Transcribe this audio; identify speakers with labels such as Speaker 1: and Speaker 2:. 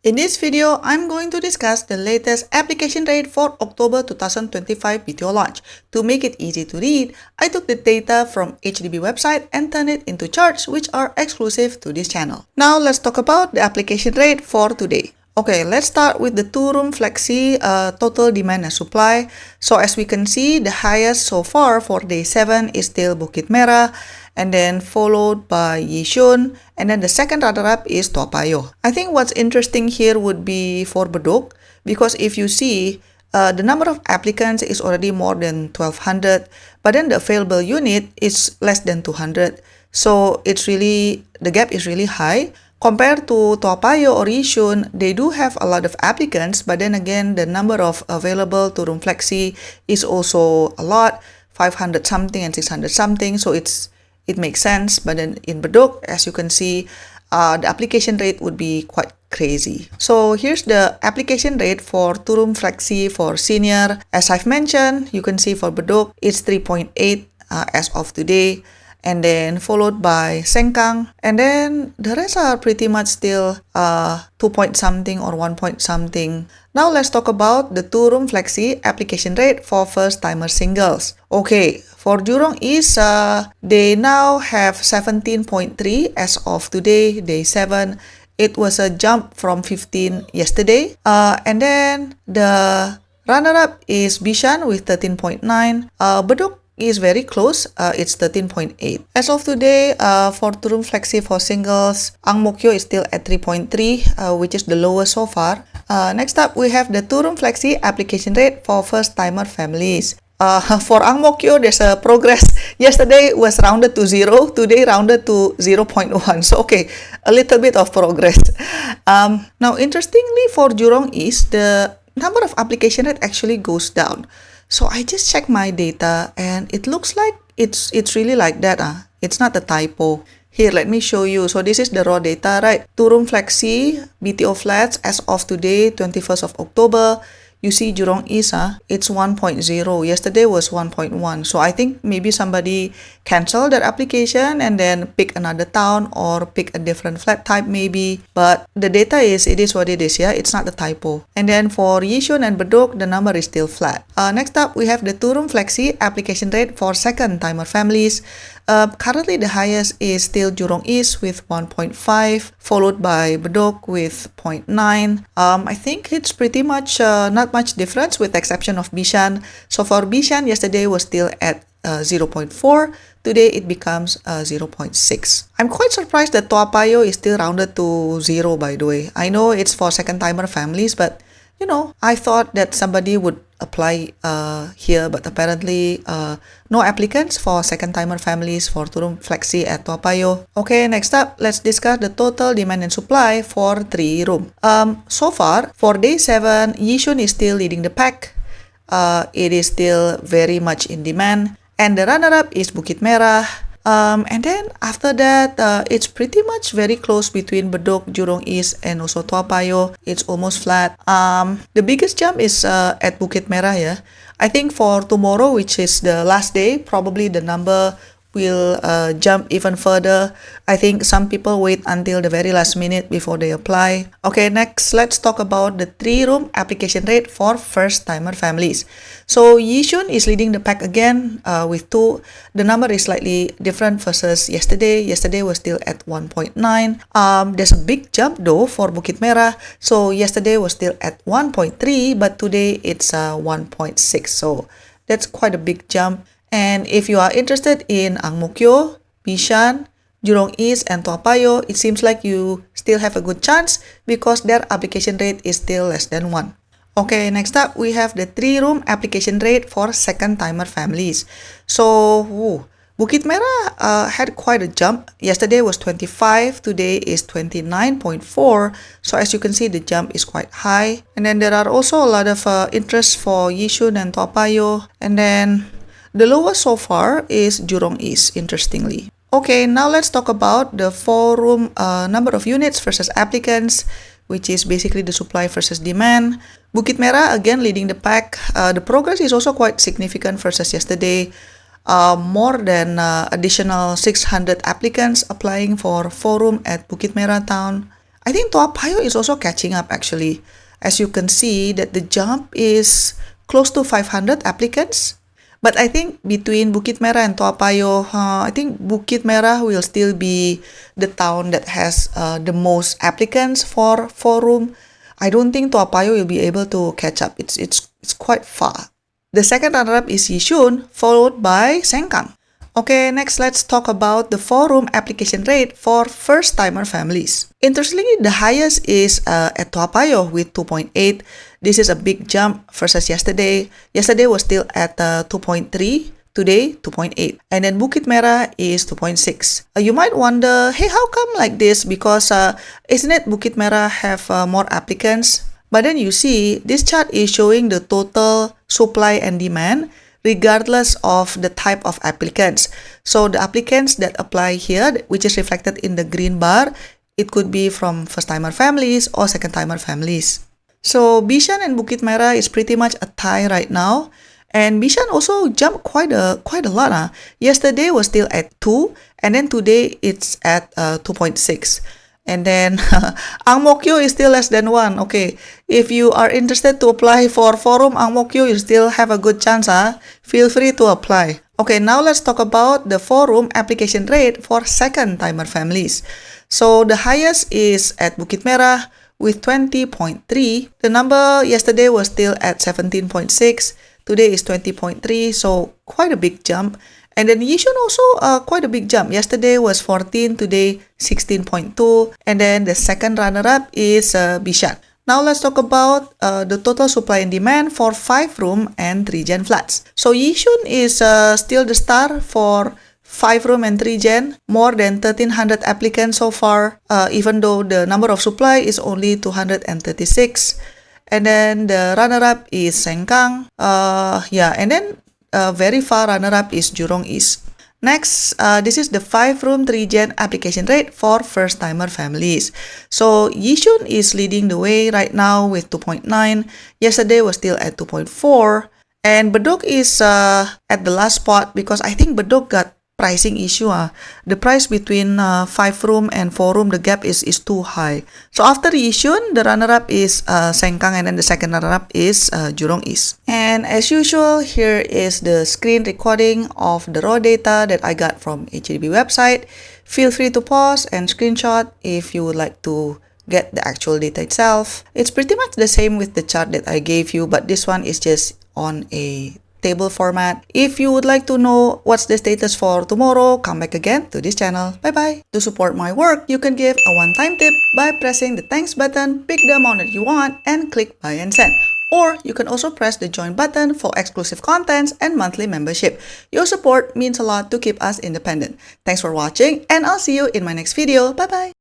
Speaker 1: In this video, I'm going to discuss the latest application rate for October 2025 BTO launch. To make it easy to read, I took the data from HDB website and turned it into charts which are exclusive to this channel. Now let's talk about the application rate for today. Okay, let's start with the two-room flexi total demand and supply. So as we can see, the highest so far for day 7 is still Bukit Merah, and then followed by Yishun, and then the second runner-up is Payoh. I think what's interesting here would be for Bedok, because if you see, the number of applicants is already more than 1,200, but then the available unit is less than 200. So it's really, the gap is really high. Compared to Payoh or Yishun, they do have a lot of applicants, but then again, the number of available two-room flexi is also a lot, 500 something and 600 something, so it makes sense. But then in Bedok, as you can see, the application rate would be quite crazy. So here's the application rate for two-room flexi for senior. As I've mentioned, you can see for Bedok, it's 3.8 as of today, and then followed by Sengkang, and then the rest are pretty much still 2 point something or 1 point something. Now let's talk about the two-room flexi application rate for first-timer singles. Okay, for Jurong East, they now have 17.3 as of today, day 7. It was a jump from 15 yesterday. And then the runner-up is Bishan with 13.9. Bedok is very close, it's 13.8. As of today, for two-room flexi for singles, Ang Mo Kio is still at 3.3, which is the lowest so far. Next up, we have the two-room flexi application rate for first-timer families. For Ang Mo Kio, there's a progress. Yesterday was rounded to 0, today rounded to 0.1. So okay, a little bit of progress. Now, interestingly, for Jurong East, the number of application rate actually goes down. So I just checked my data and it looks like it's really like that. It's not a typo. Here, let me show you. So this is the raw data, right? Two-room flexi, BTO flats as of today, 21st of October. You see Jurong East, it's 1.0. Yesterday was 1.1. So I think maybe somebody canceled that application and then pick another town or pick a different flat type maybe. But the data is, it is what it is, yeah? It's not a typo. And then for Yishun and Bedok, the number is still flat. Next up, we have the two-room flexi application rate for second-timer families. Currently, the highest is still Jurong East with 1.5, followed by Bedok with 0.9. I think it's pretty much not much difference with the exception of Bishan. So for Bishan, yesterday was still at 0.4. Today, it becomes 0.6. I'm quite surprised that Payoh is still rounded to 0, by the way. I know it's for second-timer families, but you know, I thought that somebody would apply here, but apparently no applicants for second-timer families for two-room flexi at Payoh. Okay, next up, let's discuss the total demand and supply for 3-room. So far, for day 7, Yishun is still leading the pack. It is still very much in demand. And the runner-up is Bukit Merah. And then after that, it's pretty much very close between Bedok, Jurong East, and also Payoh. It's almost flat. The biggest jump is at Bukit Merah, yeah. I think for tomorrow, which is the last day, probably the number will jump even further. I think some people wait until the very last minute before they apply. Okay, next, let's talk about the 3-room application rate for first-timer families. So Yishun is leading the pack again with 2. The number is slightly different versus yesterday. Yesterday was still at 1.9. There's a big jump though for Bukit Merah. So yesterday was still at 1.3, but today it's 1.6. So that's quite a big jump. And if you are interested in Ang Mo Kio, Bishan, Jurong East, and Payoh, it seems like you still have a good chance because their application rate is still less than 1. Okay, next up, we have the 3-room application rate for second-timer families. So, Bukit Merah had quite a jump. Yesterday was 25, today is 29.4. So as you can see, the jump is quite high. And then there are also a lot of interest for Yishun and Payoh. And then the lowest so far is Jurong East, interestingly. Okay, now let's talk about the 4-room number of units versus applicants, which is basically the supply versus demand. Bukit Merah again leading the pack. The progress is also quite significant versus yesterday. More than additional 600 applicants applying for 4-room at Bukit Merah town. I think Toa Payoh is also catching up actually. As you can see that the jump is close to 500 applicants. But I think between Bukit Merah and Toa Payoh, I think Bukit Merah will still be the town that has the most applicants for 4-room. I don't think Toa Payoh will be able to catch up. It's quite far. The second runner-up is Yishun, followed by Sengkang. Okay, next let's talk about the 4-room application rate for first-timer families. Interestingly, the highest is at Toa Payoh with 2.8. This is a big jump versus yesterday. Yesterday was still at 2.3. Today, 2.8. And then Bukit Merah is 2.6. You might wonder, hey, how come like this? Because isn't it Bukit Merah have more applicants? But then you see, this chart is showing the total supply and demand regardless of the type of applicants. So the applicants that apply here, which is reflected in the green bar, it could be from first-timer families or second-timer families. So Bishan and Bukit Merah is pretty much a tie right now. And Bishan also jumped quite a lot. Yesterday was still at 2, and then today it's at 2.6. And then Ang Mo Kio is still less than 1. Okay, if you are interested to apply for 4-room Ang Mo Kio, you still have a good chance. Feel free to apply. Okay, now let's talk about the 4-room application rate for second-timer families. So the highest is at Bukit Merah with 20.3. The number yesterday was still at 17.6. Today is 20.3, so quite a big jump. And then Yishun also quite a big jump. Yesterday was 14, today 16.2. And then the second runner-up is Bishan. Now let's talk about the total supply and demand for 5-room and 3-gen flats. So Yishun is still the star for 5-room and 3-gen, more than 1,300 applicants so far, even though the number of supply is only 236. And then the runner-up is Sengkang. And then very far runner-up is Jurong East. Next, this is the 5-room 3-gen application rate for first-timer families. So Yishun is leading the way right now with 2.9. Yesterday was still at 2.4. And Bedok is at the last spot because I think Bedok got pricing issue. The price between 5-room and 4-room, the gap is too high. So after Yishun, the runner-up is Sengkang, and then the second runner-up is Jurong East. And as usual, here is the screen recording of the raw data that I got from HDB website. Feel free to pause and screenshot if you would like to get the actual data itself. It's pretty much the same with the chart that I gave you, but this one is just on a table format. If you would like to know what's the status for tomorrow, come back again to this channel. Bye-bye. To support my work, you can give a one-time tip by pressing the thanks button, pick the amount that you want, and click buy and send. Or you can also press the join button for exclusive contents and monthly membership. Your support means a lot to keep us independent. Thanks for watching, and I'll see you in my next video. Bye-bye.